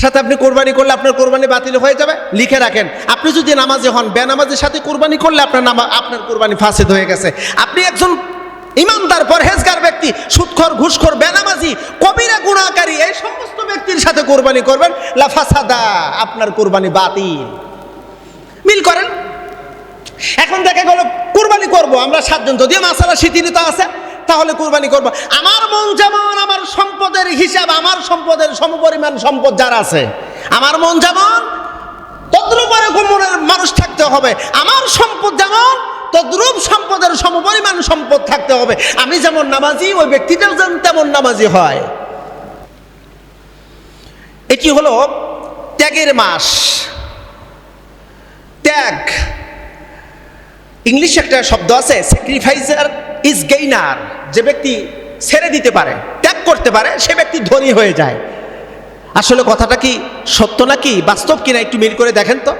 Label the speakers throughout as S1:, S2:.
S1: সাথে আপনি কোরবানি করলে আপনার কোরবানি বাতিল হয়ে যাবে, লিখে রাখেন। আপনি যদি নামাজি হন, বেনামাজির সাথে কোরবানি করলে আপনার কোরবানি ফাসিদ হয়ে গেছে। আপনি একজন ইমানদার পরহেজগার ব্যক্তি, সুদখোর, ঘুষখোর, বেনামাজি, কবিরা গুনাহকারী এই সমস্ত ব্যক্তির সাথে কোরবানি করবেন, লা ফাসাদা, আপনার কোরবানি বাতিল। মিল করেন। এখন দেখা গেল কোরবানি করব আমরা 7 জন, যদিও মাসালা শিথিলতা আছে, তাহলে কোরবানি করব। আমার মন যেমন, আমার সম্পদের হিসাব, আমার সম্পদের সমপরিমাণ সম্পদ যার আছে, আমার মন যেমন তদ্রূপ এরকম মনের মানুষ থাকতে হবে। আমার সম্পদ যেমন তদ্রূপ সম্পদের সমপরিমাণ সম্পদ থাকতে হবে। আমি যেমন নামাজি, ওই ব্যক্তিটাও যেন তেমন নামাজি হয়। এটি হলো ত্যাগের মাস। ত্যাগ, ইংলিশ একটা শব্দ আছে, স্যাক্রিফাইসার ইজ গেইনার। যে ব্যক্তি ছেড়ে দিতে পারে, ত্যাগ করতে পারে, সে ব্যক্তি ধনী হয়ে যায়। আসলে কথাটা কি সত্য নাকি বাস্তব কিনা একটু মিল করে দেখেন তো।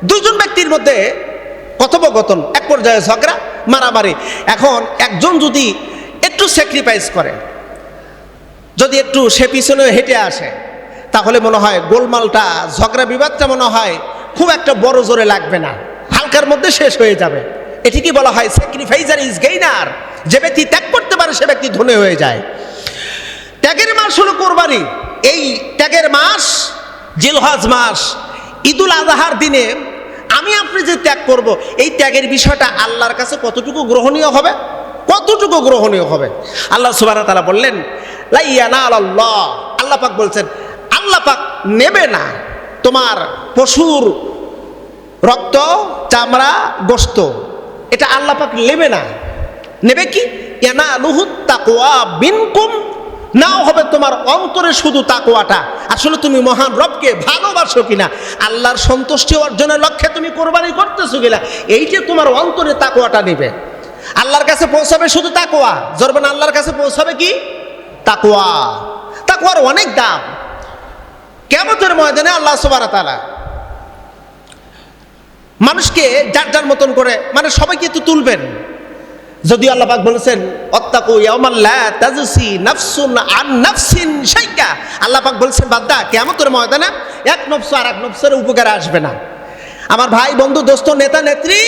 S1: 2 জন ব্যক্তির মধ্যে কথোপকথন, এক পর্যায়ে ঝগড়া, মারামারি। এখন একজন যদি একটু স্যাক্রিফাইস করে, যদি একটু সে পিছনে হেঁটে আসে, তাহলে মনে হয় গোলমালটা, ঝগড়া বিবাদটা মনে হয় খুব একটা বড় জোরে লাগবে না, হালকার মধ্যে শেষ হয়ে যাবে। এটি কি বলা হয়? স্যাক্রিফাইসার ইজ গেইনার। যে ব্যক্তি ত্যাগ করতে পারে সে ব্যক্তি ধনী হয়ে যায়। ত্যাগের মাস হলো কোরবানি। এই ত্যাগের মাস, জিলহজ মাস, ঈদুল আজহার দিনে আমি আপনি যে ত্যাগ করব, এই ত্যাগের বিষয়টা আল্লাহর কাছে কতটুকু গ্রহণীয় হবে, কতটুকু গ্রহণীয় হবে। আল্লাহ সুবহানাহু ওয়া তাআলা বললেন, লা ইয়ানালাল্লাহ, আল্লাহ পাক বলছেন, আল্লাহ পাক নেবে না তোমার পশুর রক্ত, চামড়া, গোশত, এটা আল্লাহ পাক নেবে না। নেবে কি? ইয়ানালুহুত তাকওয়া বিনকুম, নাও হবে তোমার অন্তরে শুধু তাকওয়াটা। আসলে তুমি মহান রবকে ভালোবাসো কিনা, আল্লাহর সন্তুষ্টি অর্জনের লক্ষ্যে তুমি কোরবানি করতেছো কিনা, এইটা তোমার অন্তরে তাকওয়াটা নেবে। আল্লাহর কাছে পৌঁছাবে শুধু তাকওয়া। জরবেন আল্লাহর কাছে পৌঁছাবে কি? তাকওয়া। তাকওয়ার অনেক দাম। কিয়ামতের ময়দানে আল্লাহ সুবহানাহু ওয়া তাআলা মানুষকে যার যার মতন করে, মানে সবাইকে তো তুলবেন। যদি আল্লাহ পাক বলেছেন, অত্তাকু ইয়াওমান লা তাজসি নাফসুন আন নাফসিন শাইআ, আল্লাহ পাক বলেছেন, বান্দা কিয়ামতের ময়দানে এক নফস আর এক নফসের উপকারে আসবে না। আমার ভাই, বন্ধু, দোস্ত, নেতা, নেত্রী,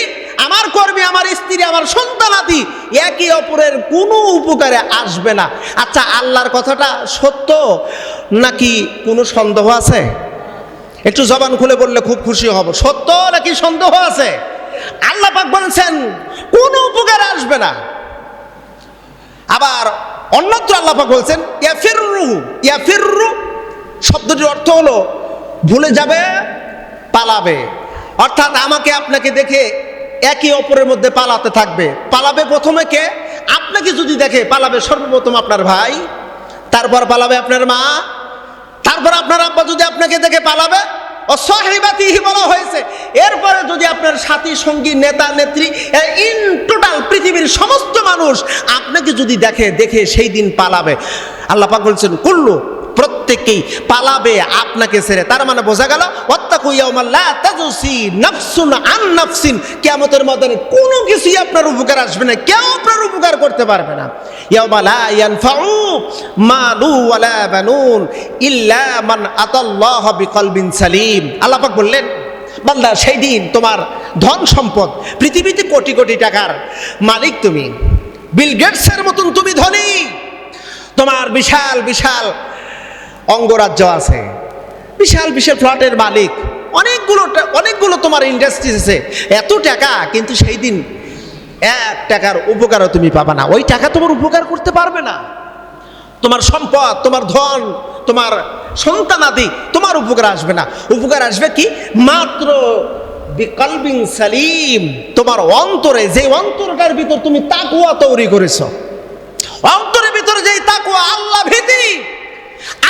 S1: আমার কর্মী, আমার স্ত্রী, আমার সন্তানাদি একে অপরের কোনো উপকারে আসবে না। আচ্ছা, আল্লাহর কথাটা সত্য নাকি কোনো সন্দেহ আছে? একটু জবান খুলে বললে খুব খুশি হব। সত্য নাকি সন্দেহ আছে? আল্লাহ পাক বলেছেন কোনো উপকারে আসবে না। আবার অন্যত্র আল্লাহ পাক বলছেন ইয়াফিররু। ইয়াফিররু শব্দটির অর্থ হলো ভুলে যাবে, পালাবে। অর্থাৎ আমাকে আপনাকে দেখে একে অপরের মধ্যে পালাতে থাকবে। পালাবে প্রথমে কে? আপনাকে যদি দেখে পালাবে সর্বপ্রথম আপনার ভাই, তারপর পালাবে আপনার মা, তারপর আপনার আব্বা যদি আপনাকে দেখে পালাবে, অসহিবাতিহি বলা হয়েছে। এরপরে যদি আপনার সাথী, সঙ্গী, নেতা, নেত্রী, ইন টোটাল পৃথিবীর সমস্ত মানুষ আপনাকে যদি দেখে সেই দিন পালাবে। আল্লাহ পাক বলছেন কুল্লু, প্রত্যেকেই পালাবে আপনাকে ছেড়ে। তার মানে বোঝা গেল ওয়াত্তাকু ইয়াওমান লা তাজসি নাফসুন আন নাফসিন, কিয়ামতের ময়দানে কোনো কিছুই আপনার উপকার আসবে না, কেউ আপনার উপকার করতে পারবে না। ইয়াওমা লা ইয়ানফাউ মালু ওয়ালা বানুন ইল্লা মান আতাল্লাহ বিকলবিন সালিম। আল্লাহ পাক বললেন, বান্দা সেই দিন তোমার ধন সম্পদ, পৃথিবীতে কোটি কোটি টাকার মালিক তুমি, বিল গেটসের মতন তুমি ধনী, তোমার বিশাল বিশাল অঙ্গরাজ্য আছে, বিশাল বিশাল ফ্ল্যাটের মালিক, অনেকগুলো তোমার ইন্ডাস্ট্রিজ আছে, এত টাকা, কিন্তু সেই দিন 1 টাকার উপকারও তুমি পাবে না। ওই টাকা তোমার উপকার করতে পারবে না। তোমার সম্পদ, তোমার ধন, তোমার সন্তানাদি তোমার উপকার আসবে না। উপকার আসবে কি? মাত্র বিকলবিন সালিম, তোমার অন্তরে, যে অন্তরটার ভিতর তুমি তাকওয়া তৈরি করেছো, অন্তরের ভিতরে যেই তাকওয়া, আল্লাহ ভীতি,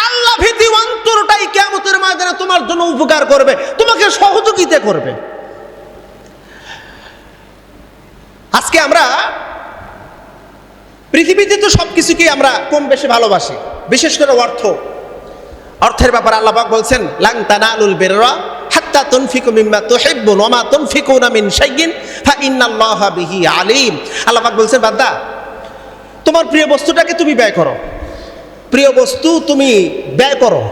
S1: আল্লাহ ভীতি অন্তরটাই কিয়ামতের ময়দানে তোমার জন্য উপকার করবে, তোমাকে সহযোগিতা করবে। আজকে আমরা পৃথিবীতে তো সবকিছুকেই আমরা কম বেশি ভালোবাসি, বিশেষ করে অর্থের ব্যাপারে আল্লাহ পাক বলছেন, লান তানালুল বিররা হাত্তা তুনফিকু মিম্মা তুহিব্বুন ওয়া মা তুনফিকুনা মিন শাইইন ফা ইন্নাল্লাহা বিহি আলিম। আল্লাহ পাক বলছেন, বান্দা তোমার প্রিয় বস্তুটাকে তুমি ব্যয় করো, প্রিয় বস্তু তুমি ব্যয় করো।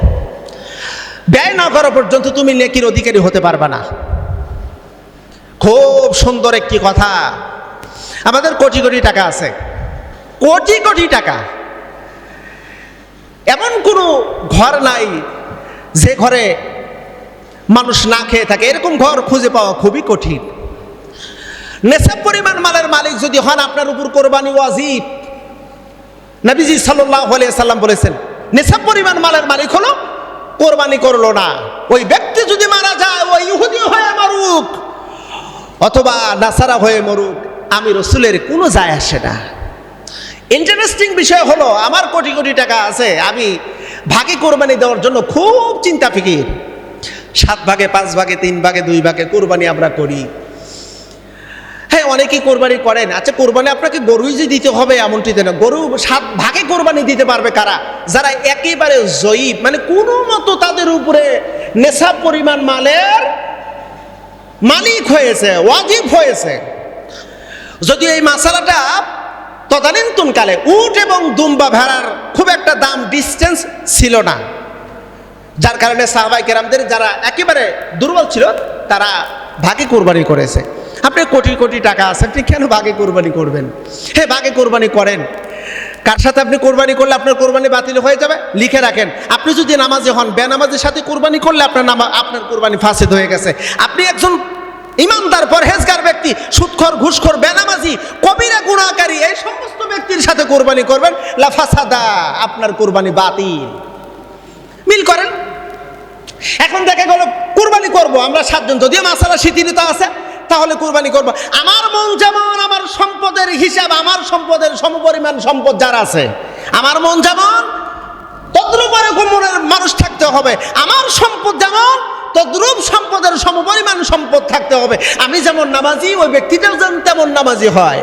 S1: ব্যয় না করা পর্যন্ত তুমি নেকির অধিকারী হতে পারবে না। খুব সুন্দর একটি কথা। আমাদের কোটি কোটি টাকা আছে, কোটি কোটি টাকা, এমন কোনো ঘর নাই যে ঘরে মানুষ না খেয়ে থাকে। এরকম ঘর খুঁজে পাওয়া খুবই কঠিন। নেশাব পরিমাণ মালের মালিক যদি হন, আপনার উপর কোরবানি ওয়াজিব। নবীজি সাল্লাল্লাহু আলাইহি সাল্লাম বলেছেন, নেশাব পরিমাণ মালের মালিক হলো, কোরবানি করলো না, ওই ব্যক্তি যদি মারা যায়, ওই ইহুদি হয়ে মরুক অথবা নাসারা হয়ে মরুক, আমি রসুলের কোনো যায় আসে না। ইন্টারেস্টিং বিষয় হলো, আমার কোটি কোটি টাকা আছে, আমি ভাগে কোরবানি দেওয়ার জন্য খুব চিন্তা ফিকির। 7 ভাগে 5 ভাগে 3 ভাগে 2 ভাগে কোরবানি আমরা করি। হ্যাঁ, অনেকেই কোরবানি করেন। আচ্ছা, কোরবানি আপনাকে গরুই যে দিতে হবে এমনটিতে না। গরু 7 ভাগে কোরবানি দিতে পারবে কারা? যারা একেবারে জয়ীব, মানে কোনো মতো তাদের উপরে নেশাব পরিমাণ মালের মালিক হয়েছে, ওয়াজিব হয়েছে। যদি এই মাসালাটা তদানীন্তনকালে উট এবং দুম্বা ভেড়ার খুব একটা দাম ডিস্টেন্স ছিল না, যার কারণে সাহাবায়ে কেরামদের যারা একেবারে দুর্বল ছিল তারা ভাগে কোরবানি করেছে। আপনি কোটি কোটি টাকা আছে, আপনি কেন ভাগে কোরবানি করবেন? হ্যাঁ, ভাগে কোরবানি করেন। কার সাথে আপনি কোরবানি করলে আপনার কোরবানি বাতিল হয়ে যাবে? লিখে রাখেন, আপনি যদি নামাজি হন, বেনামাজির সাথে কোরবানি করলে আপনার কোরবানি ফাসিদ হয়ে গেছে। আপনি একজন ইমানদার পরহেজগার ব্যক্তি, সুদখোর, ঘুষখোর, বেনামাজি, কবিরা গুনাহকারী, এই সমস্ত ব্যক্তির সাথে কোরবানি করবেন, লাফাসাদা, আপনার কোরবানি বাতিল। মিল করেন। এখন দেখা গেল কোরবানি করব আমরা 7 জন, যদিও মাসালা শিথিলিত আছে, তাহলে কোরবানি করব। আমার মন যেমন, আমার সম্পদের হিসাব, আমার সম্পদের সমপরিমাণ সম্পদ যার আছে, আমার মন যেমন তদ্রূপ এরকম মনের মানুষ থাকতে হবে। আমার সম্পদ যেমন তদ্রূপ সম্পদের সমপরিমাণ সম্পদ থাকতে হবে। আমি যেমন নামাজি, ওই ব্যক্তিটাও যেন তেমন নামাজি হয়।